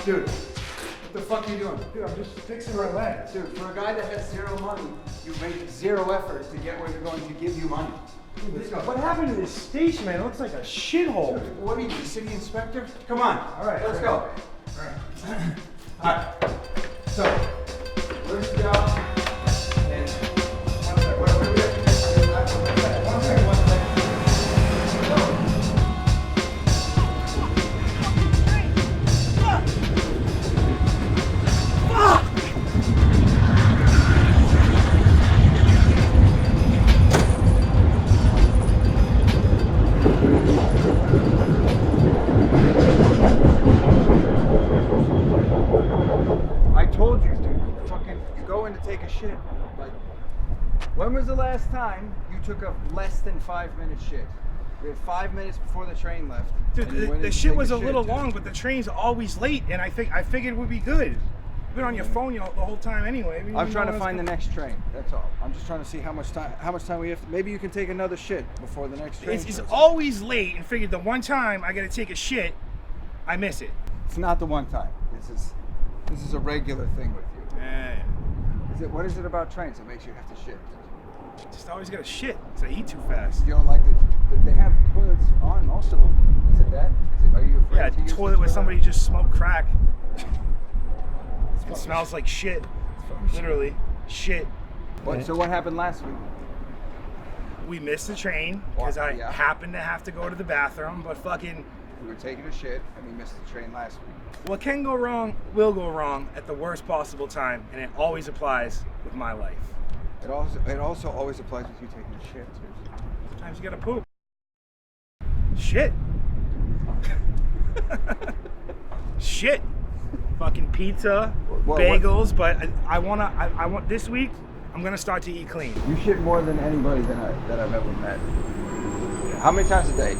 Dude, what the fuck are you doing? Dude, I'm just fixing my leg. Dude, for a guy that has zero money, you make zero effort to get where they're going to give you money. Let's go. What happened to this station, man? It looks like a shithole. Dude, what are you, the city inspector? Come on. All right. Let's go. All right. All right. So, where's the job? And one second. What do we have to do? One second. I told you, dude. You go in to take a shit. Like, when was the last time you took a less than 5-minute shit? We had 5 minutes before the train left. Dude, and you went the in to shit take was a shit, little dude. long, but the train's always late, and I figured it would be good. You've been on your phone the whole time anyway. I'm trying to find the next train. That's all. I'm just trying to see how much time we have. Maybe you can take another shit before the next train. It's shows up. always late, and figured the one time I gotta take a shit, I miss it. It's not the one time. This is a regular thing with you. Man, What is it about trains that makes you have to shit? just always gotta shit, so I eat too fast. You don't like they have toilets on most of them. Is it that? Are you afraid Yeah, to use the toilet where somebody just smoked crack. It smells like shit. Literally, shit. So what happened last week? We missed the train because I Yeah. happened to have to go to the bathroom, but fucking We were taking a shit and we missed the train last week. what can go wrong will go wrong at the worst possible time, and it always applies with my life. It also always applies with you taking a shit too. Sometimes you gotta poop. Shit. Shit. Fucking pizza, What- bagels, but I want this week. I'm gonna start to eat clean. You shit more than anybody that I've ever met. How many times a day?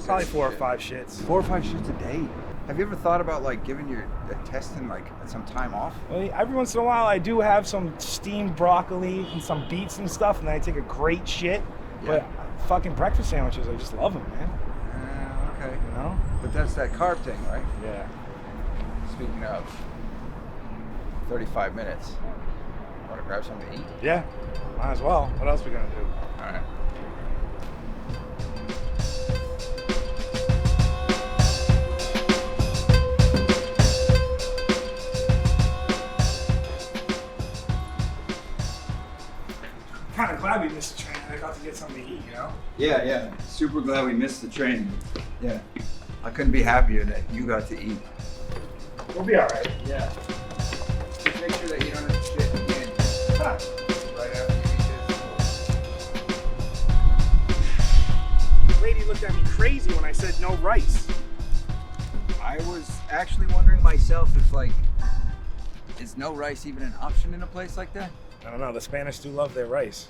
Probably 4 or 5 shits. 4 or 5 shits a day. Have you ever thought about like giving your intestine like some time off? Well, every once in a while, I do have some steamed broccoli and some beets and stuff, and then I take a great shit. But fucking breakfast sandwiches, I just love them, man. Okay. You know? But that's that carb thing, right? Yeah. Speaking of 35 minutes, want to grab something to eat? Yeah. Might as well. What else we gonna do? All right. Kind of glad we missed the train. I got to get something to eat, you know? Yeah. Super glad we missed the train. Yeah. I couldn't be happier that you got to eat. We'll be all right. Yeah. Just make sure that you don't have to shit again right after you eat this. The lady looked at me crazy when I said no rice. I was actually wondering myself if like, is no rice even an option in a place like that? I don't know. The Spanish do love their rice.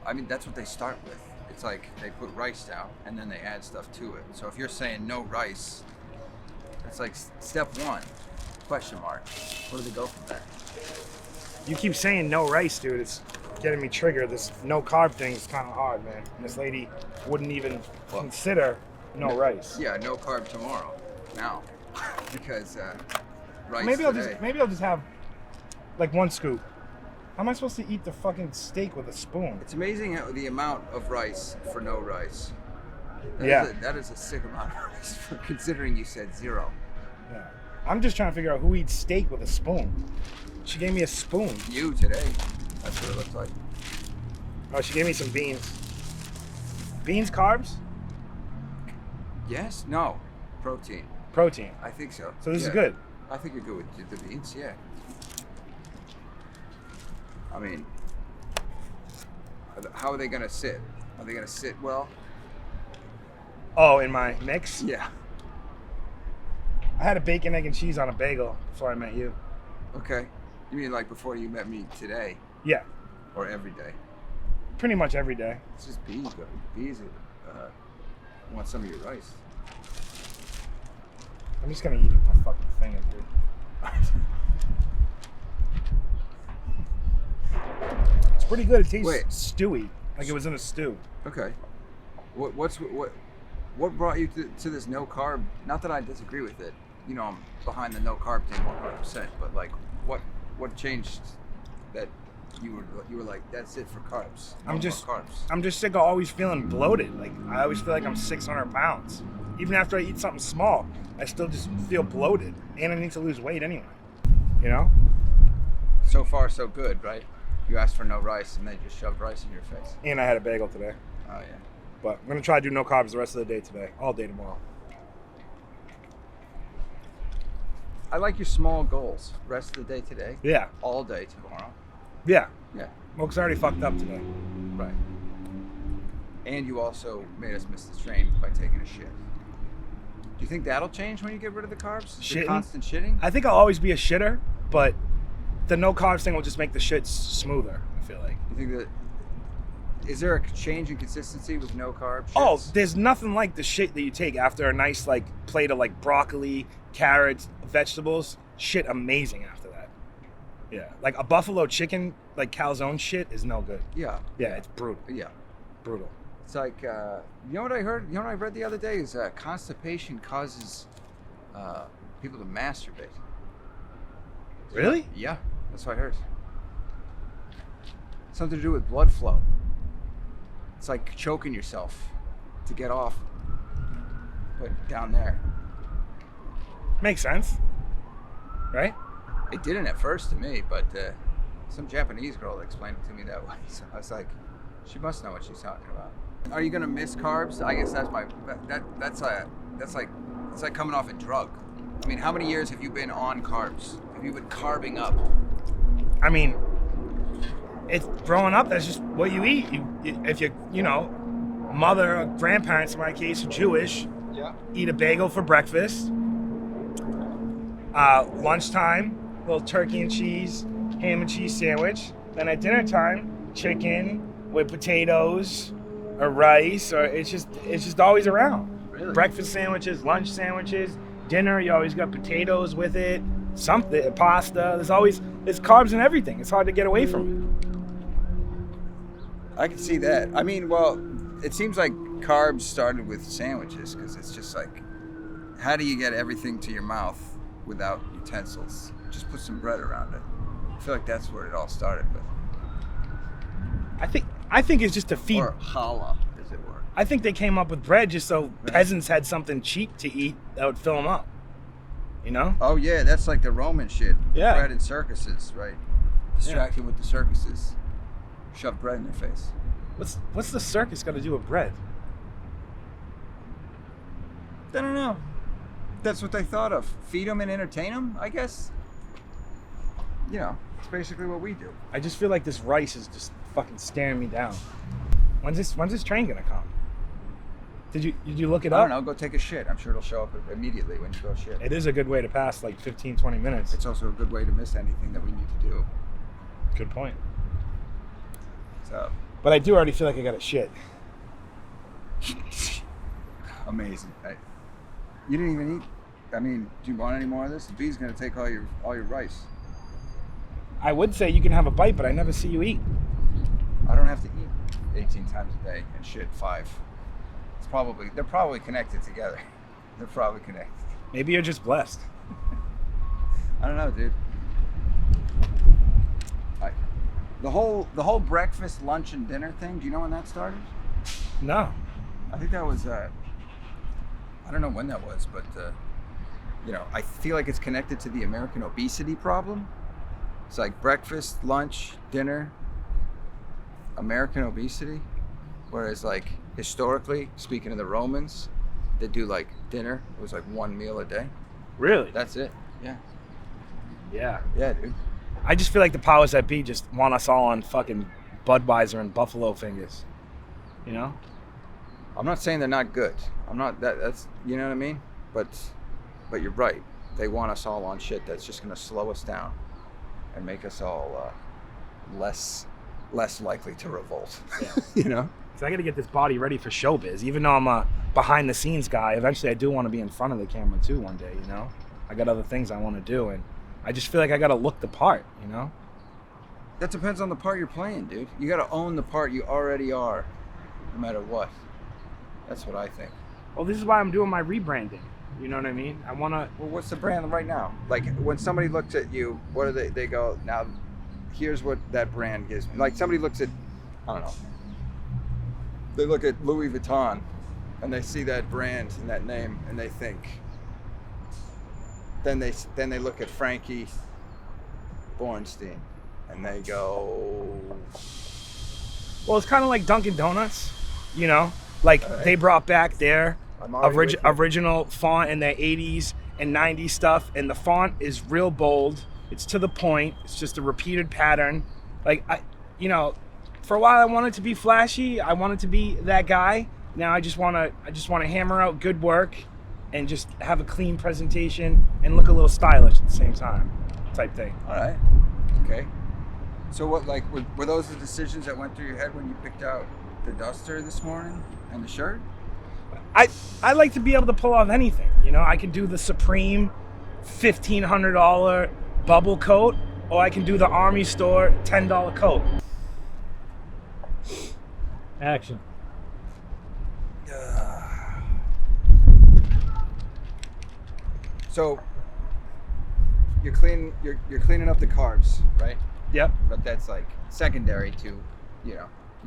I mean, that's what they start with. It's like they put rice down and then they add stuff to it. So if you're saying no rice, it's like step 1, question mark. Where do they go from there? You keep saying no rice, dude. It's getting me triggered. This no carb thing is kind of hard, man. And this lady wouldn't even consider no rice. Yeah, no carb tomorrow. Now, because rice Maybe today. I'll just have like 1 scoop. How am I supposed to eat the fucking steak with a spoon? It's amazing how the amount of rice for no rice. That is a sick amount of rice for considering you said 0. Yeah. I'm just trying to figure out who eats steak with a spoon. She gave me a spoon. You today. That's what it looks like. Oh, she gave me some beans. Beans, carbs? Yes? No. Protein. Protein. I think so. So this is Yeah. good. I think you're good with the beans, yeah. I mean, how are they going to sit? Are they going to sit well? Oh, in my mix? Yeah. I had a bacon, egg, and cheese on a bagel before I met you. Okay. You mean like before you met me today Yeah, or every day? pretty much every day. It's just beans, but beans want some of your rice. I'm just gonna eat it with my fucking finger, dude. It's pretty good. It tastes Wait. stewy, like it was in a stew. Okay. What brought you to this no carb? Not that I disagree with it. you know, I'm behind the no carb thing 100%. But like, what changed that you were like, that's it for carbs? No more carbs. I'm just sick of always feeling bloated. Like I always feel like I'm 600 pounds. Even after I eat something small, I still just feel bloated, and I need to lose weight anyway. You know? So far, so good, right? You asked for no rice, and they just shoved rice in your face. And I had a bagel today. Oh yeah. But I'm gonna try to do no carbs the rest of the day today, all day tomorrow. I like your small goals. Rest of the day today. Yeah. All day tomorrow. Yeah. Yeah. Well, 'cause I already fucked up today. Right. And you also made us miss the train by taking a shit. Do you think that'll change when you get rid of the carbs? The Shitting? constant shitting? I think I'll always be a shitter, but the no carbs thing will just make the shit smoother, I feel like. You think that... Is there a change in consistency with no carbs? Oh, there's nothing like the shit that you take after a nice like plate of like broccoli, carrots, vegetables. Shit amazing after that. Yeah. Like a buffalo chicken, like calzone shit is no good. Yeah. Yeah, it's brutal. Yeah. Brutal. It's like, you know what I heard? You know what I read the other day is constipation causes people to masturbate. Really? Yeah, that's what I heard. Something to do with blood flow. It's like choking yourself to get off, but down there. Makes sense. Right? It didn't at first to me, but some Japanese girl explained it to me that way. So I was like, she must know what she's talking about. Are you gonna miss carbs? I guess that's like it's like coming off a drug. I mean, how many years have you been on carbs? Have you been carbing up? I mean, it's growing up. That's just what you eat. If you know, mother or grandparents in my case are Jewish. Yeah. Eat a bagel for breakfast. Lunchtime, little turkey and cheese, ham and cheese sandwich. Then at dinner time, chicken with potatoes or rice, or it's just always around. Really? Breakfast sandwiches, lunch sandwiches, dinner. You always got potatoes with it. Something, pasta. There's carbs in everything. It's hard to get away from it. I can see that. I mean, well, it seems like carbs started with sandwiches because it's just like, how do you get everything to your mouth without utensils? Just put some bread around it. I feel like that's where it all started with. I think it's just to feed. Or challah, as it were. I think they came up with bread just so peasants had something cheap to eat that would fill them up. You know? Oh yeah, that's like the Roman shit. Yeah. Bread in circuses, right? Distracted with the circuses. Shove bread in their face. What's the circus got to do with bread? I don't know. That's what they thought of. Feed them and entertain them, I guess. You know, it's basically what we do. I just feel like this rice is just fucking staring me down. When's this train gonna come? Did you look it I up? don't know. Go take a shit. I'm sure it'll show up immediately when you go shit. It is a good way to pass like 15, 20 minutes. It's also a good way to miss anything that we need to do. Good point. So But I do already feel like I got a shit. amazing. You didn't even eat. I mean, do you want any more of this? The bee's gonna take all your rice. I would say you can have a bite, but I never see you eat. I don't have to eat 18 times a day and shit 5. They're probably connected together. They're probably connected. Maybe you're just blessed. I don't know, dude. The whole breakfast, lunch, and dinner thing. Do you know when that started? No. I think that was. I don't know when that was, but you know, I feel like it's connected to the American obesity problem. It's like breakfast, lunch, dinner, American obesity. Whereas like historically, speaking of the Romans, they do like dinner. It was like one meal a day. Really? That's it. Yeah. Yeah. Yeah, dude. I just feel like the powers that be just want us all on fucking Budweiser and Buffalo Fingers. You know? I'm not saying they're not good. I'm not that's you know what I mean? But you're right. They want us all on shit that's just gonna slow us down and make us all less likely to revolt. Yeah. You know? So I got to get this body ready for showbiz. Even though I'm a behind the scenes guy, eventually I do want to be in front of the camera too one day, you know? I got other things I want to do, and I just feel like I got to look the part, you know? That depends on the part you're playing, dude. You got to own the part you already are, no matter what. That's what I think. Well, this is why I'm doing my rebranding. You know what I mean? I want to. Well, what's the brand right now? Like when somebody looks at you, what do they go, now here's what that brand gives me. Like somebody looks at, I don't know, they look at Louis Vuitton and they see that brand and that name and they think, then they look at Frankie Bornstein and they go, Well, it's kind of like Dunkin' Donuts, you know? Like All right. they brought back their I'm already with you. original font in their 80s and 90s stuff, and the font is real bold. It's to the point. It's just a repeated pattern. Like for a while I wanted to be flashy. I wanted to be that guy. Now I just want to hammer out good work and just have a clean presentation and look a little stylish at the same time, type thing. all right, okay. So what, like, were those the decisions that went through your head when you picked out the duster this morning and the shirt? I like to be able to pull off anything. You know, I can do the Supreme $1,500 bubble coat, or I can do the Army Store $10 coat. Action. So you're cleaning up the carbs, right? Yep. But that's like secondary to, you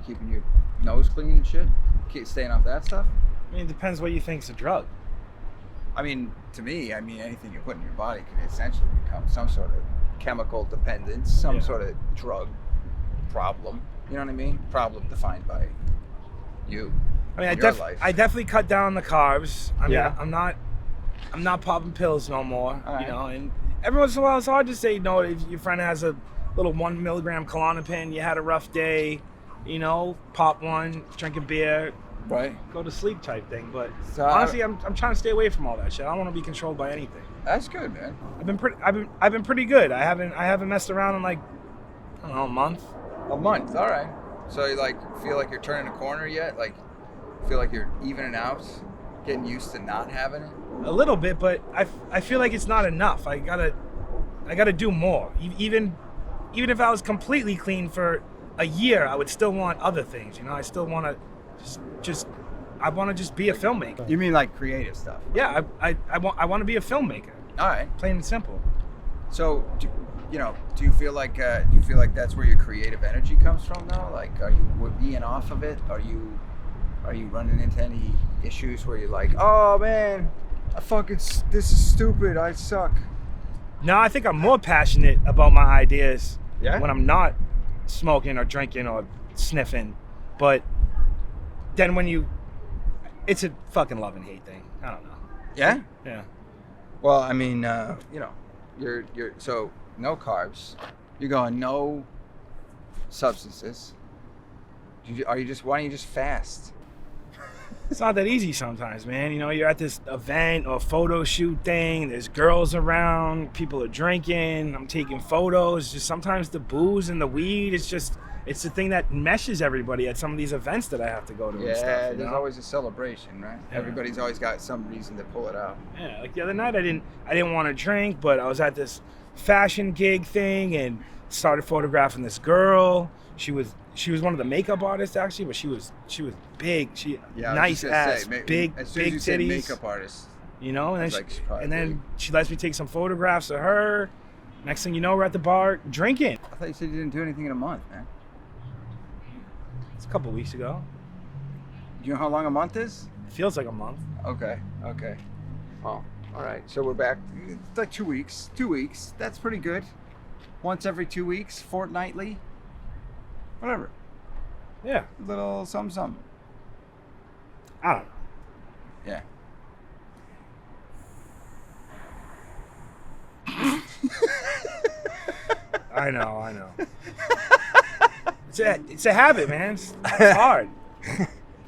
keeping your nose clean and shit. Keep staying off that stuff. I mean, it depends what you think's a drug. I mean, to me, anything you put in your body can essentially become some sort of chemical dependence, some Yeah. sort of drug problem. You know what I mean? Problem defined by you. I mean, your life. I definitely cut down on the carbs. I mean, Yeah. I'm not popping pills no more. All right. You know, and every once in a while it's hard to say no if your friend has a little 1 milligram Klonopin. You had a rough day. You know, pop one, drink a beer, Right. go to sleep type thing. But So honestly, I'm trying to stay away from all that shit. I don't want to be controlled by anything. That's good, man. I've been pretty good. I haven't messed around in like, I don't know, a month. A month, all right. So you feel like you're turning a corner yet? Like feel like you're evening out, getting used to not having it? A little bit, but I feel like it's not enough. I gotta do more. Even if I was completely clean for a year, I would still want other things. You know, I still want to I want to just be a filmmaker. You mean like creative stuff? Yeah, I want to be a filmmaker. All right. Plain and simple. So, do you feel like that's where your creative energy comes from now? Like, are you being off of it? Are you running into any issues where you're like, oh man, this is stupid. I suck. No, I think I'm more passionate about my ideas Yeah? when I'm not smoking or drinking or sniffing. But then it's a fucking love and hate thing. I don't know. Yeah. Yeah. Well, I mean, you're so no carbs. You're going no substances. Why don't you just fast? It's not that easy sometimes, man. You know, you're at this event or photo shoot thing. There's girls around. People are drinking. I'm taking photos. Just sometimes the booze and the weed. It's the thing that meshes everybody at some of these events that I have to go to. Yeah, and stuff, you there's know? always a celebration, right? Yeah. Everybody's always got some reason to pull it out. Yeah, like the other night I didn't want to drink, but I was at this fashion gig thing and started photographing this girl. She was one of the makeup artists actually, but she was big. She Yeah, nice ass, big as soon as big you said titties. makeup artist. You know, and It's then, like she's probably and then big. she lets me take some photographs of her. Next thing you know, we're at the bar drinking. I thought you said you didn't do anything in a month, man. It's a couple weeks ago. Do you know how long a month is? It feels like a month. Okay. Oh, all right. So we're back. It's like 2 weeks. 2 weeks. That's pretty good. Once every 2 weeks, fortnightly. Whatever. Yeah, A little something. I don't know. Yeah. I know. It's a habit, man. It's hard.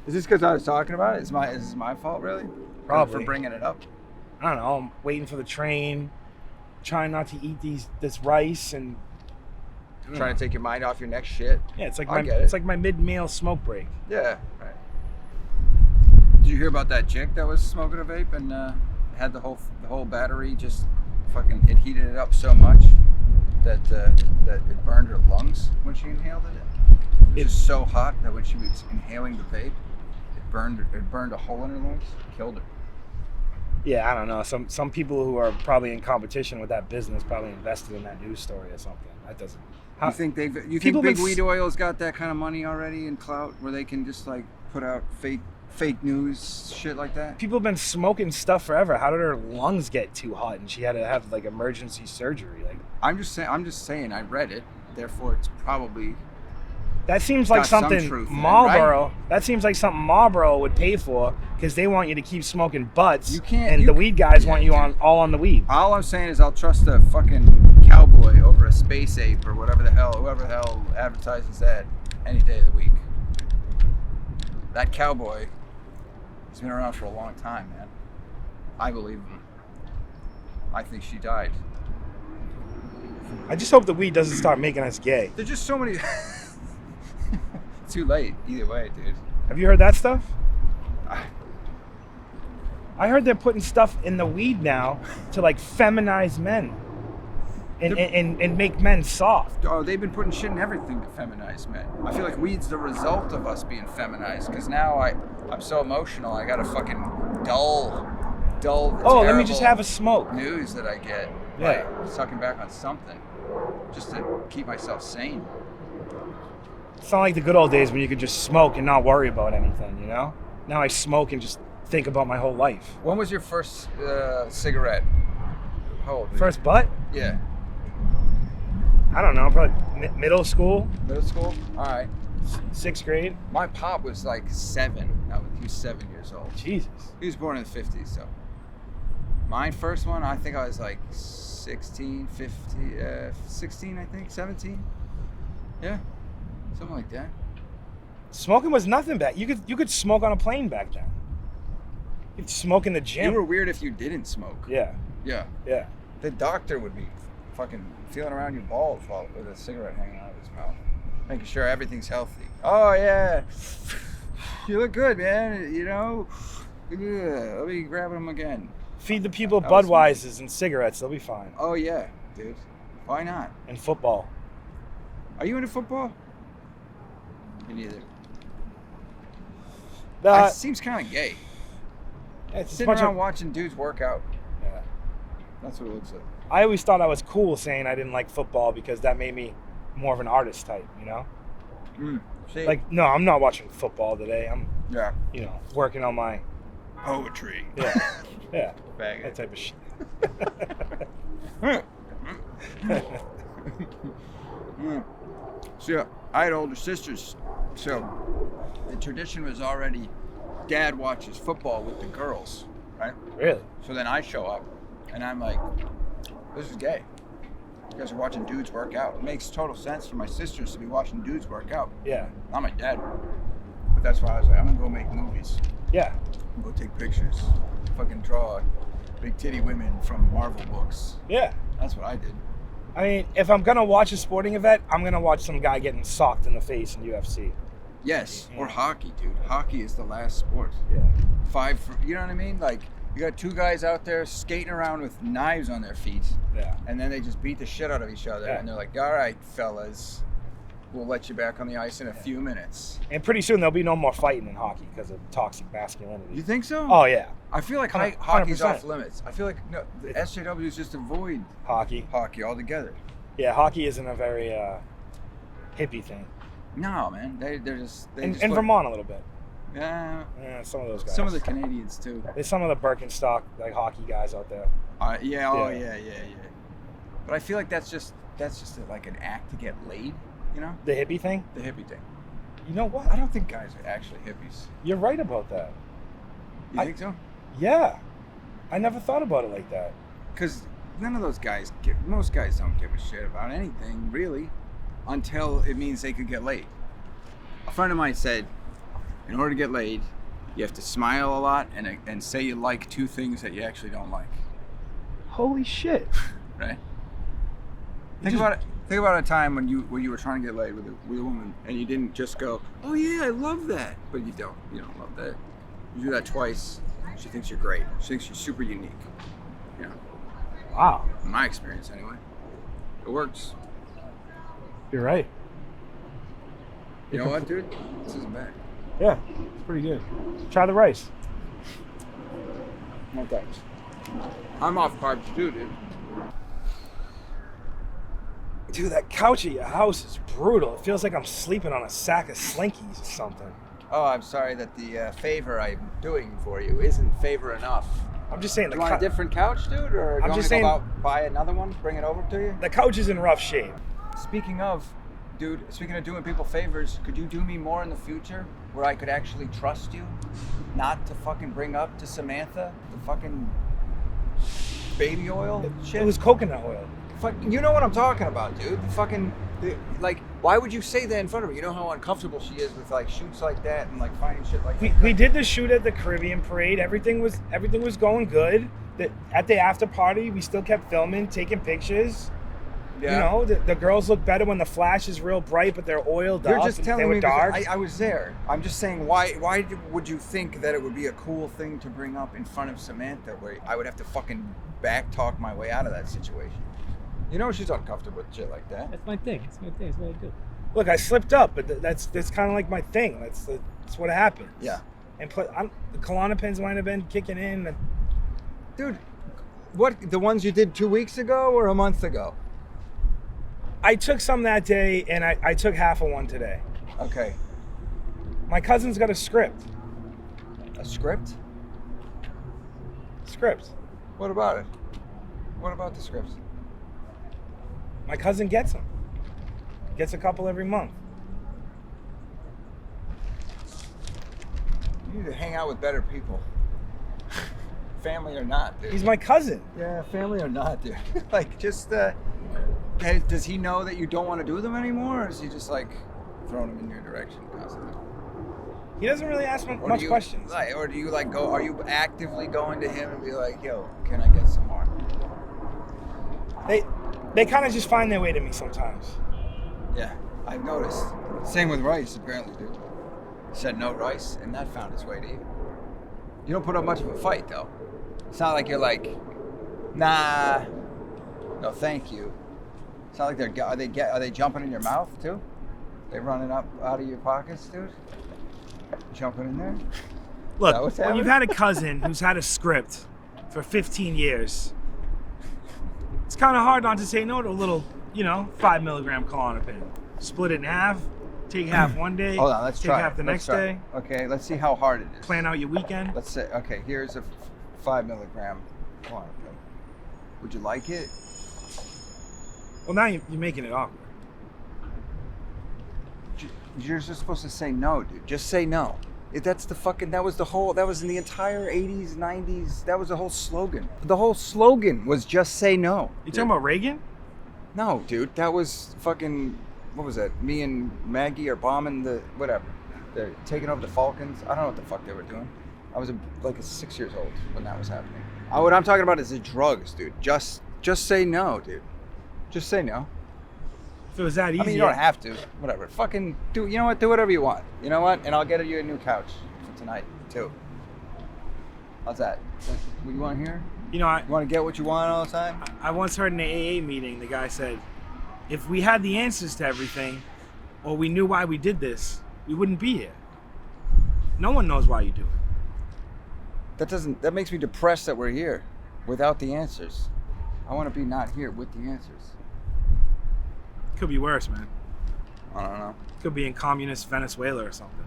Is this because I was talking about it? Is this my fault, really? Probably. For bringing it up. I don't know. I'm waiting for the train, trying not to eat this rice, and Trying to take your mind off your next shit. yeah, it's like I my get it. it's like my mid-meal smoke break. Yeah. Right. Did you hear about that chick that was smoking a vape and had the whole battery just fucking it heated it up so much that it burned her lungs when she inhaled it? It was just so hot that when she was inhaling the vape, it burned a hole in her lungs, killed her. Yeah, I don't know. Some people who are probably in competition with that business probably invested in that news story or something. That doesn't. You think People Big been Weed Oil's got that kind of money already and clout where they can just like put out fake news shit like that? People have been smoking stuff forever. How did her lungs get too hot and she had to have like emergency surgery? Like, I'm just saying. I read it. Therefore, it's probably that seems like got some something truth in it, Marlboro. That seems like something Marlboro would pay for because they want you to keep smoking butts. You can't- And you the c- weed guys yeah, want you dude. all on the weed. All I'm saying is I'll trust a fucking cowboy over a space ape or whoever the hell advertises that any day of the week. That cowboy has been around for a long time, man. I believe him. I think she died. I just hope the weed doesn't start making us gay. There's just so many. Too late, either way, dude. Have you heard that stuff? I- I heard they're putting stuff in the weed now to like feminize men and make men soft. Oh, they've been putting shit in everything to feminize men. I feel like weed's the result of us being feminized because now I'm so emotional. I got a fucking dull. Oh, let me just have a smoke. News that I get. Yeah. Like, sucking back on something just to keep myself sane. It's not like the good old days when you could just smoke and not worry about anything, you know? Now I smoke and just think about my whole life. When was your first cigarette? How old were you? First butt? Yeah. I don't know, probably middle school, Middle school? All right. 6th grade. My pop was like 7. He was 7 years old. Jesus. He was born in the 50s, so. My first one, I think I was like 16, 16, I think, 17. Yeah, something like that. Smoking was nothing back. You could smoke on a plane back then. You could smoke in the You gym. were weird if you didn't smoke. Yeah, Yeah. yeah. The doctor would be fucking feeling around your balls with a cigarette hanging out of his mouth, making sure everything's healthy. Oh yeah, you look good, man. You know. Yeah, let me grab them again. Feed the people That was Budweisers and cigarettes. They'll be fine. Oh yeah, dude. Why not? And football. Are you into football? Me neither. Uh, It seems kind of gay. it's a Sitting bunch around of, watching dudes work out. yeah. That's what it looks like. I always thought I was cool saying I didn't like football because that made me more of an artist type, you know? See? Like, no, I'm not watching football today. I'm, yeah. working on my, Poetry. yeah, Bag that type of shit. So yeah, I had older sisters. So the tradition was already dad watches football with the girls, right? Really? So then I show up and I'm like, this is gay. You guys are watching dudes work out. It makes total sense for my sisters to be watching dudes work out. Yeah. Not my dad. But that's why I was like, I'm gonna go make movies. Yeah. I'm gonna go take pictures. Fucking draw big titty women from Marvel books. Yeah. That's what I did. I mean, if I'm going to watch a sporting event, I'm going to watch some guy getting socked in the face in UFC. Yes, or Yeah. hockey, dude. Hockey is the last sport. Yeah. You know what I mean? Like, you got two guys out there skating around with knives on their feet, Yeah. and then they just beat the shit out of each other, Yeah. and they're like, all right, fellas, we'll let you back on the ice in a few minutes. And pretty soon there'll be no more fighting in hockey because of toxic masculinity. You think so? Oh, yeah. I feel like 100%. hockey's off limits. I feel like no, the SJWs just avoid Hockey. hockey altogether. Yeah, hockey isn't a very hippie thing. No, man. They're just... They In just look- Vermont a little bit. Yeah. Yeah, some of those guys. Some of the Canadians, too. There's some of the Birkenstock like hockey guys out there. Yeah, oh, Yeah. yeah. But I feel like that's just like an act to get laid, you know? The hippie thing? The hippie thing. You know what? I don't think guys are actually hippies. You're right about that. You I- think so? Yeah. I never thought about it like that. Because none of those guys most guys don't give a shit about anything, really, until it means they could get laid. A friend of mine said, in order to get laid, you have to smile a lot and say you like two things that you actually don't like, Holy shit. right? You Think just- about it. Think about a time when you were trying to get laid with a woman and you didn't just go, oh yeah, I love that, but you don't love that. You do that twice, she thinks you're great. She thinks you're super unique. You know, Wow. in my experience anyway, it works. You're right. You know what, dude? This isn't bad. Yeah. It's pretty good. Try the rice. No thanks. I'm off carbs too, dude. Dude, that couch at your house is brutal. It feels like I'm sleeping on a sack of Slinkies or something. Oh, I'm sorry that the favor I'm doing for you isn't favor enough. I'm just saying You want a different couch, dude, or I'm you just want to go saying- out buy another one, bring it over to you? the couch is in rough shape. Speaking of, dude, speaking of doing people favors, could you do me more in the future where I could actually trust you, not to fucking bring up to Samantha the fucking baby oil shit? It was coconut oil. Fuck, you know what I'm talking about, dude. Like, why would you say that in front of her? You know how uncomfortable she is with like shoots like that and like finding shit like that. We did the shoot at the Caribbean Parade. Everything was going good. At the after party, we still kept filming, taking pictures. Yeah. You know, the girls look better when the flash is real bright, but they're oiled You're up. just and telling they were me dark. because I was there. I'm just saying, why would you think that it would be a cool thing to bring up in front of Samantha, where I would have to fucking back talk my way out of that situation? You know she's uncomfortable with shit like that. That's my thing. It's what I do. Look, I slipped up, but that's kind of like my thing. That's what happens. Yeah. And the Klonopins might have been kicking in. Dude, what, the ones you did 2 weeks ago or a month ago? I took some that day, and I took half of one today. Okay. My cousin's got a script. A script? Script. What about it? What about the scripts? My cousin gets them. Gets a couple every month. You need to hang out with better people. Family or not, dude. He's my cousin. Yeah, family or not, dude. Like, just, does he know that you don't want to do them anymore, or is he just, like, throwing them in your direction constantly? He doesn't really ask Or much do you, questions. Like, or do you, like, are you actively going to him and be like, yo, can I get some more? They kind of just find their way to me sometimes. Yeah, I've noticed. Same with rice, apparently, dude. Said no rice, and that found its way to you. You don't put up much of a fight, though. It's not like you're like, nah, no, thank you. It's not like are they jumping in your mouth too? They running up out of your pockets, dude? Jumping in there? Look, that what's when you've happening? had a cousin who's had a script for 15 years, it's kind of hard not to say no to a little, 5 milligram Klonopin. Split it in half, take half one day, Hold on, let's take try. half the Let's next try. day, Okay, let's see how hard it is. plan out your weekend. Let's say, okay, here's a 5 milligram Klonopin. Would you like it? Well, now you're making it awkward. You're just supposed to say no, dude. Just say no. That was in the entire 80s, 90s. That was the whole slogan. The whole slogan was just say no. You talking about Reagan? No, dude. That was fucking, what was that? Me and Maggie are bombing whatever. They're taking over the Falcons. I don't know what the fuck they were doing. I was like 6 years old when that was happening. What I'm talking about is the drugs, dude. Just say no, dude. Just say no. If it was that easy. I mean, you don't have to. Whatever. Fucking do. You know what? Do whatever you want. You know what? And I'll get you a new couch for tonight too. How's that? What you want here? I You want to get what you want all the time? I once heard in an AA meeting, the guy said, if we had the answers to everything, or we knew why we did this, we wouldn't be here. No one knows why you do it. That makes me depressed that we're here without the answers. I want to be not here with the answers. Could be worse, man. I don't know. Could be in communist Venezuela or something,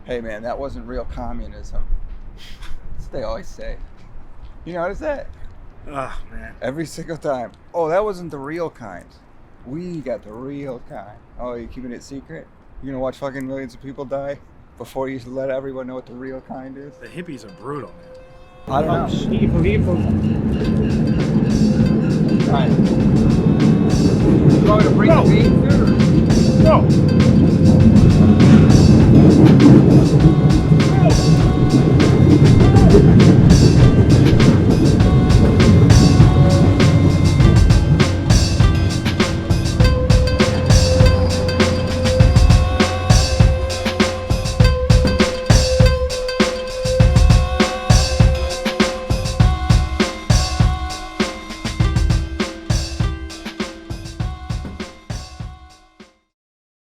Hey man, that wasn't real communism. That's what they always say. You notice that? Oh, man. Every single time. Oh, that wasn't the real kind. We got the real kind. Oh, you keeping it secret? You gonna watch fucking millions of people die before you let everyone know what the real kind is? The hippies are brutal, man. I don't know. Evil. Alright. You want me to bring the beans, dude? No.